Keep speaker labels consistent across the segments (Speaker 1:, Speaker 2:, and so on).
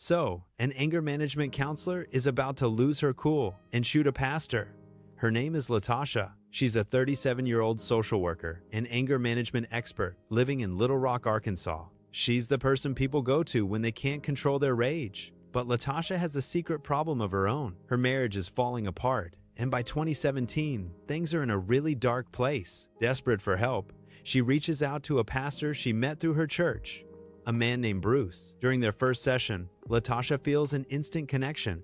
Speaker 1: So, an anger management counselor is about to lose her cool and shoot a pastor. Her name is Latasha. She's a 37-year-old social worker and anger management expert living in Little Rock, Arkansas. She's the person people go to when they can't control their rage. But Latasha has a secret problem of her own. Her marriage is falling apart, and by 2017, things are in a really dark place. Desperate for help, she reaches out to a pastor she met through her church, a man named Bruce. During their first session, Latasha feels an instant connection.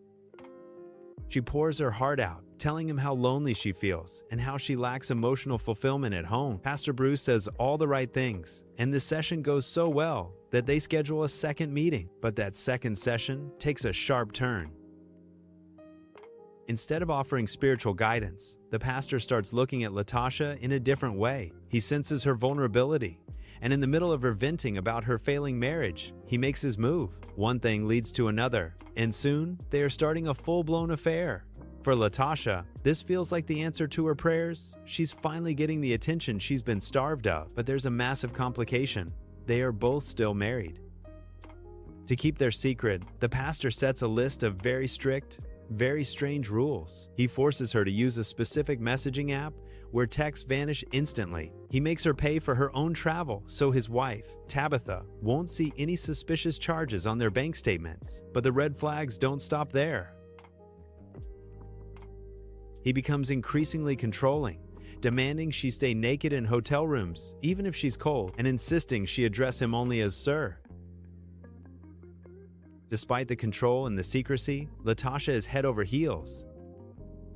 Speaker 1: She pours her heart out, telling him how lonely she feels and how she lacks emotional fulfillment at home. Pastor Bruce says all the right things, and the session goes so well that they schedule a second meeting. But that second session takes a sharp turn. Instead of offering spiritual guidance, the pastor starts looking at Latasha in a different way. He senses her vulnerability, and in the middle of her venting about her failing marriage, he makes his move. One thing leads to another, and soon they are starting a full-blown affair. For Latasha, this feels like the answer to her prayers. She's finally getting the attention she's been starved of, but there's a massive complication. They are both still married. To keep their secret, the pastor sets a list of very strict, very strange rules. He forces her to use a specific messaging app where texts vanish instantly. He makes her pay for her own travel so his wife, Tabitha, won't see any suspicious charges on their bank statements. But the red flags don't stop there. He becomes increasingly controlling, demanding she stay naked in hotel rooms, even if she's cold, and insisting she address him only as sir. Despite the control and the secrecy, Latasha is head over heels.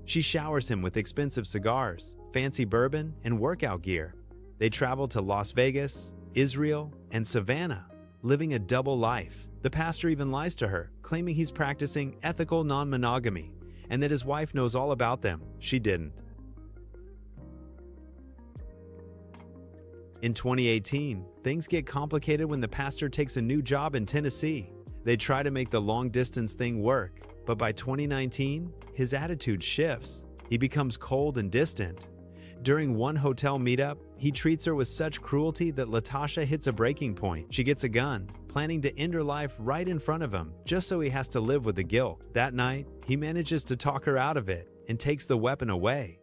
Speaker 1: She showers him with expensive cigars, fancy bourbon, and workout gear. They travel to Las Vegas, Israel, and Savannah, living a double life. The pastor even lies to her, claiming he's practicing ethical non-monogamy and that his wife knows all about them. She didn't. In 2018, things get complicated when the pastor takes a new job in Tennessee. They try to make the long-distance thing work, but by 2019, his attitude shifts. He becomes cold and distant. During one hotel meetup, he treats her with such cruelty that Latasha hits a breaking point. She gets a gun, planning to end her life right in front of him, just so he has to live with the guilt. That night, he manages to talk her out of it and takes the weapon away.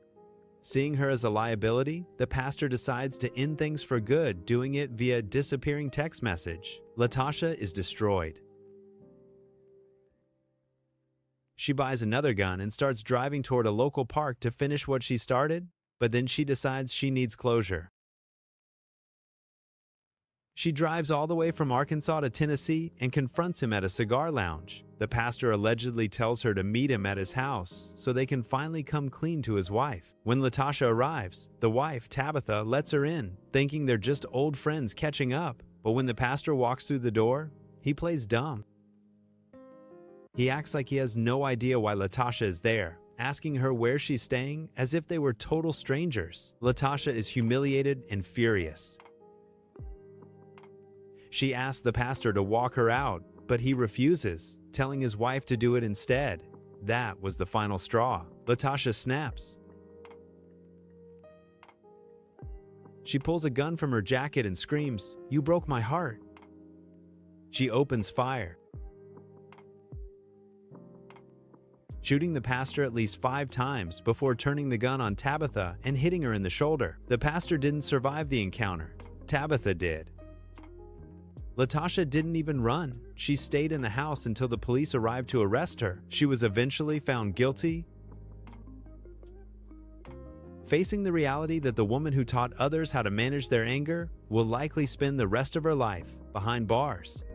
Speaker 1: Seeing her as a liability, the pastor decides to end things for good, doing it via disappearing text message. Latasha is destroyed. She buys another gun and starts driving toward a local park to finish what she started, but then she decides she needs closure. She drives all the way from Arkansas to Tennessee and confronts him at a cigar lounge. The pastor allegedly tells her to meet him at his house so they can finally come clean to his wife. When Latasha arrives, the wife, Tabitha, lets her in, thinking they're just old friends catching up. But when the pastor walks through the door, he plays dumb. He acts like he has no idea why Latasha is there, asking her where she's staying as if they were total strangers. Latasha is humiliated and furious. She asks the pastor to walk her out, but he refuses, telling his wife to do it instead. That was the final straw. Latasha snaps. She pulls a gun from her jacket and screams, "You broke my heart." She opens fire, shooting the pastor at least 5 times before turning the gun on Tabitha and hitting her in the shoulder. The pastor didn't survive the encounter. Tabitha did. Latasha didn't even run. She stayed in the house until the police arrived to arrest her. She was eventually found guilty, facing the reality that the woman who taught others how to manage their anger will likely spend the rest of her life behind bars.